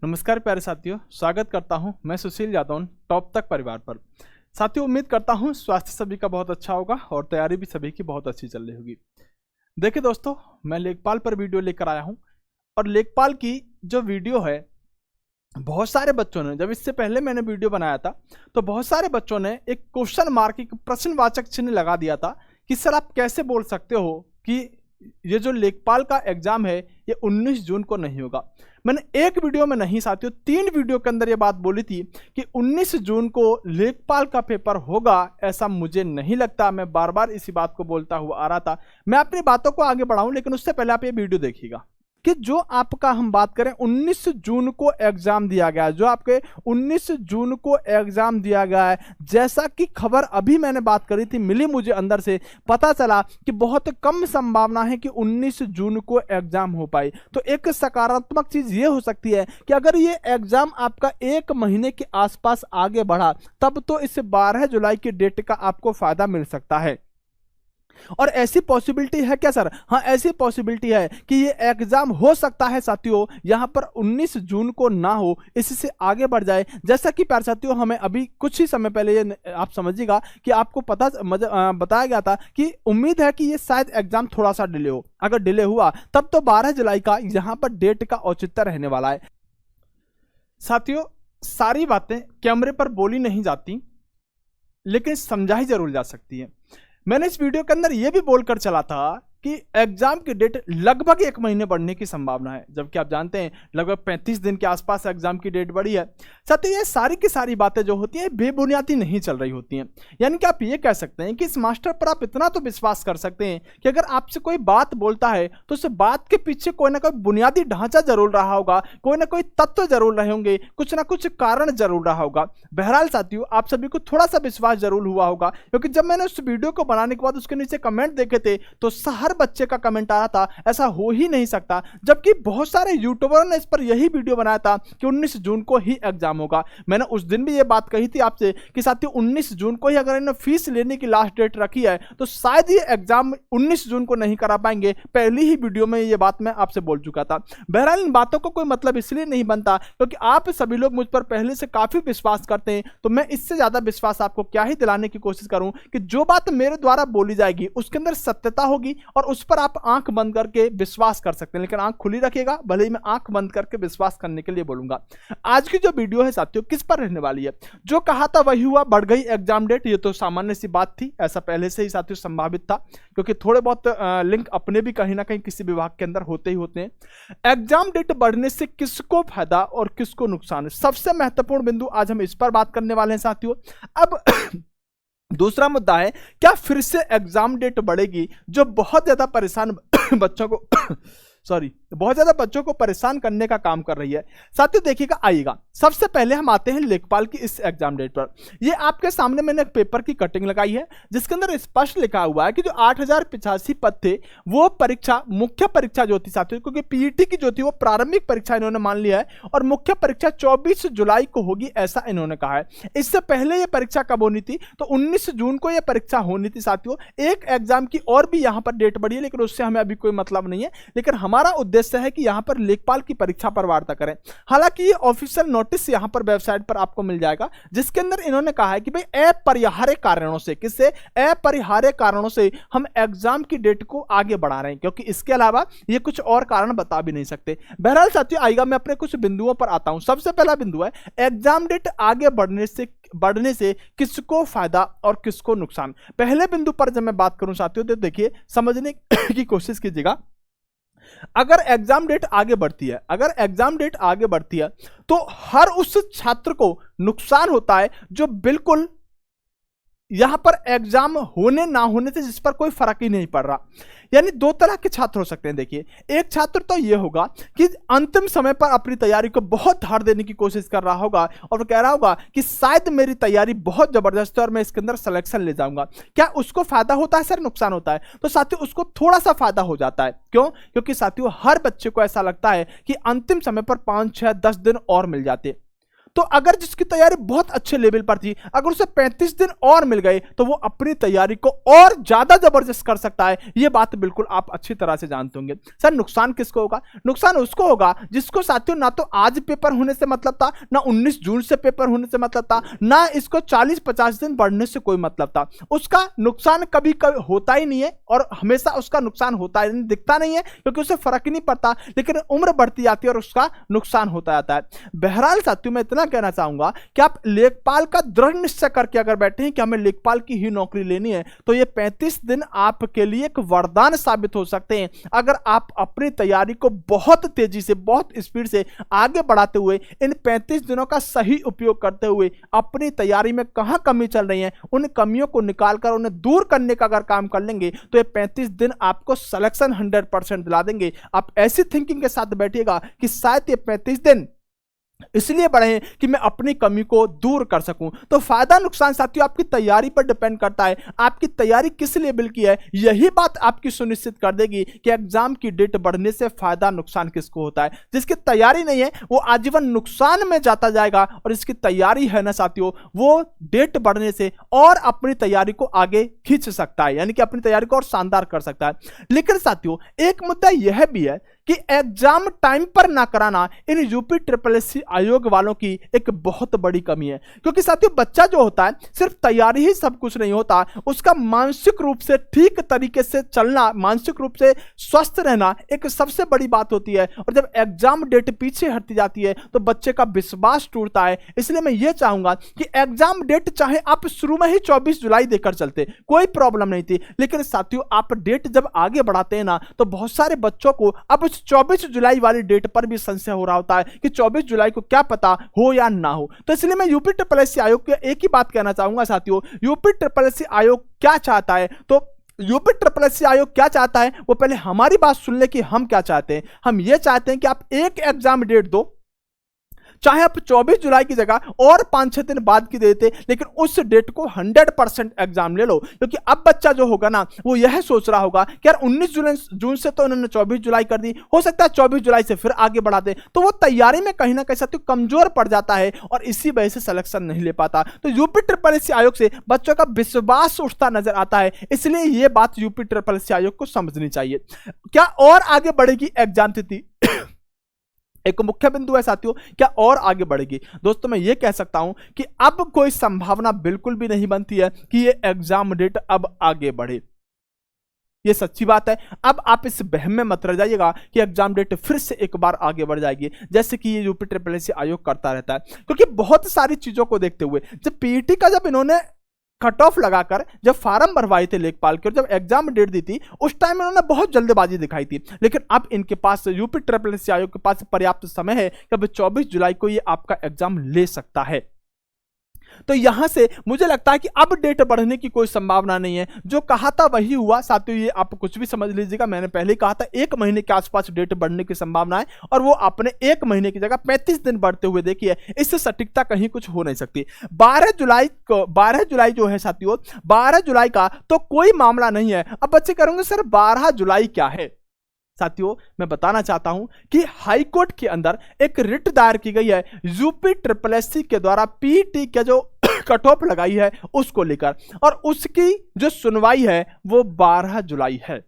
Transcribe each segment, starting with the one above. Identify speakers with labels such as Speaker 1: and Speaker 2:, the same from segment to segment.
Speaker 1: नमस्कार प्यारे साथियों, स्वागत करता हूं मैं सुशील यादव टॉप तक परिवार पर। साथियों, उम्मीद करता हूं स्वास्थ्य सभी का बहुत अच्छा होगा और तैयारी भी सभी की बहुत अच्छी चल रही होगी। देखिए दोस्तों, मैं लेखपाल पर वीडियो लेकर आया हूं और लेखपाल की जो वीडियो है, बहुत सारे बच्चों ने, जब इससे पहले मैंने वीडियो बनाया था तो बहुत सारे बच्चों ने एक क्वेश्चन मार्क, एक प्रश्नवाचक चिन्ह लगा दिया था कि सर आप कैसे बोल सकते हो कि ये जो लेखपाल का एग्जाम है ये 19 जून को नहीं होगा। मैंने एक वीडियो में नहीं साथियों, 3 वीडियो के अंदर ये बात बोली थी कि 19 जून को लेखपाल का पेपर होगा, ऐसा मुझे नहीं लगता। मैं बार बार इसी बात को बोलता हुआ आ रहा था। मैं अपनी बातों को आगे बढ़ाऊं, लेकिन उससे पहले आप ये वीडियो देखिएगा कि जो आपका हम बात करें 19 जून को एग्जाम दिया गया है, जो आपके 19 जून को एग्जाम दिया गया है, जैसा कि खबर अभी मैंने बात करी थी, मिली मुझे अंदर से, पता चला कि बहुत कम संभावना है कि 19 जून को एग्जाम हो पाए। तो एक सकारात्मक चीज ये हो सकती है कि अगर ये एग्जाम आपका 1 महीने के आसपास आगे बढ़ा, तब तो इस 12 जुलाई की डेट का आपको फायदा मिल सकता है। और ऐसी पॉसिबिलिटी है क्या सर? हाँ, ऐसी पॉसिबिलिटी है कि ये एग्जाम हो सकता है साथियों यहां पर 19 जून को ना हो, इससे आगे बढ़ जाए। जैसा कि प्यारे साथियों, हमें अभी कुछ ही समय पहले ये आप समझिएगा कि आपको बताया गया था कि उम्मीद है कि ये शायद एग्जाम थोड़ा सा डिले हो। अगर डिले हुआ तब तो 12 जुलाई का यहां पर डेट का औचित्य रहने वाला है। साथियों, सारी बातें कैमरे पर बोली नहीं जाती, लेकिन समझाई जरूर जा सकती है। मैंने इस वीडियो के अंदर यह भी बोलकर चला था कि एग्जाम की डेट लगभग 1 महीने बढ़ने की संभावना है, जबकि आप जानते हैं लगभग 35 दिन के आसपास एग्जाम की डेट बढ़ी है। साथ ही ये सारी की सारी बातें जो होती हैं बेबुनियादी नहीं चल रही होती हैं। यानी कि आप ये कह सकते हैं कि इस मास्टर पर आप इतना तो विश्वास कर सकते हैं कि अगर आपसे कोई बात बोलता है तो उस बात के पीछे कोई ना कोई बुनियादी ढांचा जरूर रहा होगा, कोई ना कोई तत्व जरूर रहे होंगे, कुछ ना कुछ कारण जरूर रहा होगा। बहरहाल साथियों, आप सभी को थोड़ा सा विश्वास जरूर हुआ होगा, क्योंकि जब मैंने उस वीडियो को बनाने के बाद उसके नीचे कमेंट देखे थे तो हर बच्चे का कमेंट आया था ऐसा हो ही नहीं सकता, जबकि बहुत सारे यूट्यूबरों ने इस पर यही वीडियो बनाया था कि 19 जून को ही एग्जाम होगा। मैंने उस दिन भी ये बात कही थी आपसे कि साथियों 19 जून को ही अगर इन्होंने फीस लेने की लास्ट डेट रखी है तो शायद ये एग्जाम 19 जून को नहीं करा पाएंगे। पहली ही वीडियो में ये बात मैं आपसे बोल चुका था। बहरहाल इन बातों को कोई मतलब इसलिए नहीं बनता क्योंकि आप सभी लोग मुझ पर पहले से काफी विश्वास करते हैं, तो मैं इससे ज्यादा विश्वास आपको क्या ही दिलाने की कोशिश करूं कि जो बात मेरे द्वारा बोली जाएगी उसके अंदर सत्यता होगी और उस पर आप आंख बंद करके विश्वास कर सकते हैं, लेकिन आंख खुली रखिएगा। भले ही मैं आंख बंद करके विश्वास करने के लिए बोलूंगा। आज की जो वीडियो है साथियों किस पर रहने वाली है? जो कहा था वही हुआ, बढ़ गई एग्जाम डेट। ये तो सामान्य सी बात थी, ऐसा पहले से ही साथियों संभावित था, क्योंकि थोड़े बहुत लिंक अपने भी कहीं ना कहीं किसी विभाग के अंदर होते ही होते हैं। एग्जाम डेट बढ़ने से किसको फायदा और किसको नुकसान है, सबसे महत्वपूर्ण बिंदु आज हम इस पर बात करने वाले हैं साथियों। अब दूसरा मुद्दा है, क्या फिर से एग्जाम डेट बढ़ेगी, जो बहुत ज्यादा परेशान बच्चों को बहुत ज्यादा बच्चों को परेशान करने का काम कर रही है। साथियों देखिएगा, आइएगा सबसे पहले हम आते हैं लेखपाल की इस एग्जाम डेट पर। ये आपके सामने मैंने एक पेपर की कटिंग लगाई है जिसके अंदर स्पष्ट लिखा हुआ है कि जो 8085 पद थे वो परीक्षा, मुख्य परीक्षा जो थी साथियों, क्योंकि पीईटी की जो थी वो प्रारंभिक परीक्षा इन्होंने मान लिया है और मुख्य परीक्षा 24 जुलाई को होगी, ऐसा इन्होंने कहा है। इससे पहले ये परीक्षा कब होनी थी? तो 19 जून को यह परीक्षा होनी थी साथियों। एक एग्जाम की और भी यहां पर डेट बढ़ी है, लेकिन उससे हमें अभी कोई मतलब नहीं है, लेकिन हमारा उद्देश्य है कि यहां पर लेखपाल की परीक्षा पर वार्ता करें। हालांकि ये ऑफिशियल नोटिस यहां पर वेबसाइट पर आपको मिल जाएगा, जिसके अंदर इन्होंने कहा है कि भाई अपरिहार्य कारणों से, किससे? अपरिहार्य कारणों से हम एग्जाम की डेट को आगे बढ़ा रहे हैं, क्योंकि इसके अलावा ये कुछ और कारण बता भी नहीं सकते। बहरहाल साथियों, आइएगा मैं अपने कुछ बिंदुओं पर आता हूं। सबसे पहला बिंदु है एग्जाम डेट आगे बढ़ने से किसको फायदा और किसको नुकसान। पहले बिंदु पर जब मैं बात करूं साथियों तो देखिए, समझने की कोशिश कीजिएगा। अगर एग्जाम डेट आगे बढ़ती है, तो हर उस छात्र को नुकसान होता है जो बिल्कुल यहां पर एग्जाम होने ना होने से जिस पर कोई फर्क ही नहीं पड़ रहा। यानी 2 तरह के छात्र हो सकते हैं। देखिए, एक छात्र तो यह होगा कि अंतिम समय पर अपनी तैयारी को बहुत धार देने की कोशिश कर रहा होगा और वो कह रहा होगा कि शायद मेरी तैयारी बहुत जबरदस्त है और मैं इसके अंदर सिलेक्शन ले जाऊंगा। क्या उसको फायदा होता है सर, नुकसान होता है? तो साथियों उसको थोड़ा सा फायदा हो जाता है। क्यों? क्योंकि साथियों हर बच्चे को ऐसा लगता है कि अंतिम समय पर 5, 6, 10 दिन और मिल जाते, तो अगर जिसकी तैयारी बहुत अच्छे लेवल पर थी, अगर उसे 35 दिन और मिल गए तो वो अपनी तैयारी को और ज्यादा जबरदस्त कर सकता है। ये बात बिल्कुल आप अच्छी तरह से जानते होंगे। सर नुकसान किसको होगा? नुकसान उसको होगा जिसको साथियों ना तो आज पेपर होने से मतलब था, ना 19 जून से पेपर होने से मतलब था, ना इसको 40-50 दिन बढ़ने से कोई मतलब था। उसका नुकसान कभी कभी होता ही नहीं है और हमेशा उसका नुकसान होता है, दिखता नहीं है क्योंकि उसे फर्क ही नहीं पड़ता, लेकिन उम्र बढ़ती जाती है और उसका नुकसान होता जाता है। बहरहाल साथियों मैं इतना कहना चाहूंगा कि आप लेखपाल का दृढ़ निश्चय करके अगर बैठे हैं कि हमें लेखपाल की ही नौकरी लेनी है तो ये 35 दिन आपके लिए एक वरदान साबित हो सकते हैं। अगर आप अपनी तैयारी को बहुत तेजी से, बहुत स्पीड से आगे बढ़ाते हुए इन 35 दिनों का सही उपयोग करते हुए अपनी तैयारी में कहां कमी चल रही है उन कमियों को निकालकर उन्हें दूर करने का अगर काम कर लेंगे तो ये 35 दिन आपको सिलेक्शन 100% दिला देंगे। आप ऐसी थिंकिंग के साथ बैठिएगा कि शायद ये 35 दिन इसलिए बढ़े हैं कि मैं अपनी कमी को दूर कर सकूं। तो फायदा नुकसान साथियों आपकी तैयारी पर डिपेंड करता है, आपकी तैयारी किस लेवल की है यही बात आपकी सुनिश्चित कर देगी कि एग्जाम की डेट बढ़ने से फायदा नुकसान किसको होता है। जिसकी तैयारी नहीं है वो आजीवन नुकसान में जाता जाएगा और इसकी तैयारी है ना साथियों वो डेट बढ़ने से और अपनी तैयारी को आगे खींच सकता है, यानी कि अपनी तैयारी को और शानदार कर सकता है। लेकिन साथियों एक मुद्दा यह भी है कि एग्जाम टाइम पर ना कराना इन यूपी SSSC आयोग वालों की एक बहुत बड़ी कमी है। क्योंकि साथियों बच्चा जो होता है सिर्फ तैयारी ही सब कुछ नहीं होता, उसका मानसिक रूप से ठीक तरीके से चलना, मानसिक रूप से स्वस्थ रहना एक सबसे बड़ी बात होती है। और जब एग्जाम डेट पीछे हटती जाती है तो बच्चे का विश्वास टूटता है। इसलिए मैं ये चाहूंगा कि एग्जाम डेट चाहे आप शुरू में ही 24 जुलाई देकर चलते, कोई प्रॉब्लम नहीं थी, लेकिन साथियों आप डेट जब आगे बढ़ाते हैं ना तो बहुत सारे बच्चों को अब 24 जुलाई वाली डेट पर भी संशय हो रहा होता है कि 24 जुलाई को क्या पता हो या ना हो। तो इसलिए मैं यूपी SSSC आयोग को एक ही बात कहना चाहूंगा साथियों, यूपी SSSC आयोग क्या चाहता है, तो यूपी SSSC आयोग क्या चाहता है वो पहले हमारी बात सुन ले कि हम क्या चाहते हैं। हम ये चाहते हैं कि आप एक एग्जाम डेट दो, चाहे आप 24 जुलाई की जगह और 5-6 दिन बाद की देते, लेकिन उस डेट को 100% एग्जाम ले लो। क्योंकि अब बच्चा जो होगा ना वो यह सोच रहा होगा कि यार 19 जून से तो उन्होंने 24 जुलाई कर दी, हो सकता है 24 जुलाई से फिर आगे बढ़ा दे, तो वो तैयारी में कहीं ना कहीं साथियों कमजोर पड़ जाता है और इसी वजह से सिलेक्शन नहीं ले पाता। तो यूपी SSSC आयोग से बच्चों का विश्वास उठता नजर आता है, इसलिए ये बात यूपी SSSC आयोग को समझनी चाहिए। क्या और आगे बढ़ेगी एग्जाम तिथि? एक मुख्य बिंदु है साथियों, क्या और आगे बढ़ेगी? दोस्तों मैं ये कह सकता हूं कि अब कोई संभावना बिल्कुल भी नहीं बनती है कि ये एग्जाम डेट अब आगे बढ़े। ये सच्ची बात है। अब आप इस बहम में मत रह जाइएगा कि एग्जाम डेट फिर से एक बार आगे बढ़ जाएगी, जैसे कि ये यूपी SSSC आयोग करता रहता है। क्योंकि बहुत सारी चीजों को देखते हुए जब पीईटी का जब इन्होंने कट ऑफ लगाकर जब फार्म भरवाए थे लेखपाल के और जब एग्जाम डेट दी थी उस टाइम इन्होंने बहुत जल्दबाजी दिखाई थी, लेकिन अब इनके पास यूपी SSSC आयोग के पास पर्याप्त समय है कि अब 24 जुलाई को ये आपका एग्जाम ले सकता है। तो यहां से मुझे लगता है कि अब डेट बढ़ने की कोई संभावना नहीं है। जो कहा था वही हुआ साथियों, ये आप कुछ भी समझ लीजिएगा। मैंने पहले कहा था 1 महीने के आसपास डेट बढ़ने की संभावना है और वो आपने 1 महीने की जगह 35 दिन बढ़ते हुए देखी है। इससे सटीकता कहीं कुछ हो नहीं सकती। 12 जुलाई जो है साथियों, 12 जुलाई का तो कोई मामला नहीं है। अब बच्चे करेंगे सर 12 जुलाई क्या है? साथियों मैं बताना चाहता हूं कि हाई कोर्ट के अंदर एक रिट दायर की गई है यूपी SSSC के द्वारा पीटी के जो कट ऑफ लगाई है उसको लेकर, और उसकी जो सुनवाई है वो 12 जुलाई है।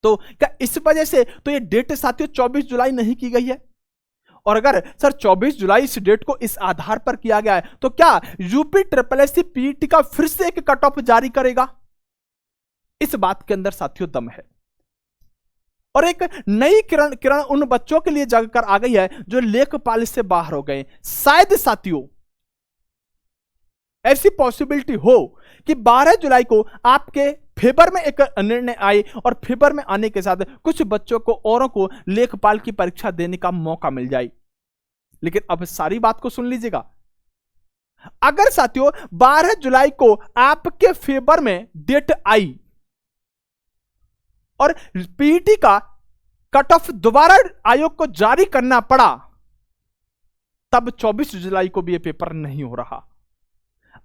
Speaker 1: तो क्या इस वजह से तो ये डेट साथियों 24 जुलाई नहीं की गई है? और अगर सर 24 जुलाई इस डेट को इस आधार पर किया गया है तो क्या यूपी SSSC पीटी का फिर से एक कट ऑफ जारी करेगा? इस बात के अंदर साथियों दम है। और एक नई किरण उन बच्चों के लिए जग कर आ गई है जो लेखपाल से बाहर हो गए। शायद साथियों ऐसी पॉसिबिलिटी हो कि 12 जुलाई को आपके फेवर में एक निर्णय आए और फेवर में आने के साथ कुछ बच्चों को औरों को लेखपाल की परीक्षा देने का मौका मिल जाए। लेकिन अब सारी बात को सुन लीजिएगा। अगर साथियों 12 जुलाई को आपके फेवर में डेट आई और पीईटी का कट ऑफ दोबारा आयोग को जारी करना पड़ा, तब 24 जुलाई को भी यह पेपर नहीं हो रहा।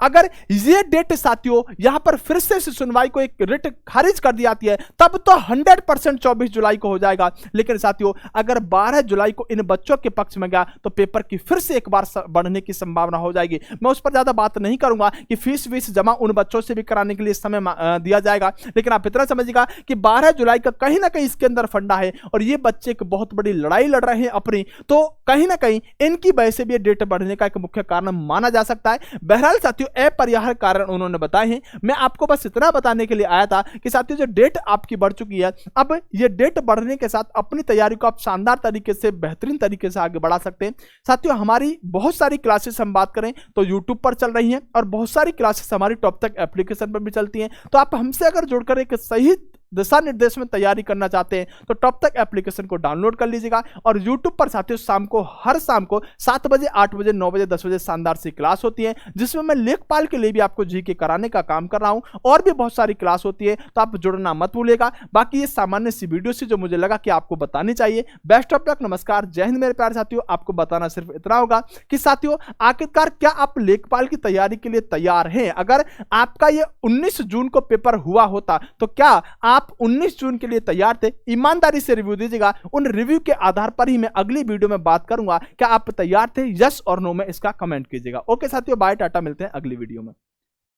Speaker 1: अगर ये डेट साथियों यहां पर फिर से सुनवाई को एक रिट खारिज कर दी जाती है तब तो 100% 24 जुलाई को हो जाएगा। लेकिन साथियों अगर 12 जुलाई को इन बच्चों के पक्ष में गया तो पेपर की फिर से एक बार बढ़ने की संभावना हो जाएगी। मैं उस पर ज्यादा बात नहीं करूंगा कि फीस वीस जमा उन बच्चों से भी कराने के लिए समय दिया जाएगा, लेकिन आप इतना समझिएगा कि 12 जुलाई का कहीं ना कहीं इसके अंदर फंडा है और ये बच्चे एक बहुत बड़ी लड़ाई लड़ रहे हैं अपनी, तो कहीं ना कहीं इनकी वजह से भी डेट बढ़ने का एक मुख्य कारण माना जा सकता है। बहरहाल साथियों अपरिहार्य कारण उन्होंने बताए हैं। मैं आपको बस इतना बताने के लिए आया था कि साथियों जो डेट आपकी बढ़ चुकी है, अब ये डेट बढ़ने के साथ अपनी तैयारी को आप शानदार तरीके से बेहतरीन तरीके से आगे बढ़ा सकते हैं। साथियों हमारी बहुत सारी क्लासेस हम बात करें तो यूट्यूब पर चल रही हैं और बहुत सारी क्लासेस हमारी टॉप तक एप्लीकेशन पर भी चलती हैं। तो आप हमसे अगर जुड़कर एक सही दिशा निर्देश में तैयारी करना चाहते हैं तो टॉप तक एप्लीकेशन को डाउनलोड कर लीजिएगा। और यूट्यूब पर साथियों शाम को हर शाम को 7 बजे 8 बजे 9 बजे 10 बजे शानदार सी क्लास होती है जिसमें मैं लेखपाल के लिए भी आपको जीके कराने का काम कर रहा हूं और भी बहुत सारी क्लास होती है, तो आप जुड़ना मत भूलिएगा। बाकी ये सामान्य सी वीडियो से जो मुझे लगा कि आपको बतानी चाहिए। बेस्ट ऑफ लक, नमस्कार, जय हिंद मेरे प्यारे साथियों। आपको बताना सिर्फ इतना होगा कि साथियों आखिरकार क्या आप लेखपाल की तैयारी के लिए तैयार हैं? अगर आपका ये 19 जून को पेपर हुआ होता तो क्या आप 19 जून के लिए तैयार थे? ईमानदारी से रिव्यू दीजिएगा। उन रिव्यू के आधार पर ही मैं अगली वीडियो में बात करूंगा क्या आप तैयार थे, यस और नो में इसका कमेंट कीजिएगा। ओके साथियों, बाय, टाटा, मिलते हैं अगली वीडियो में।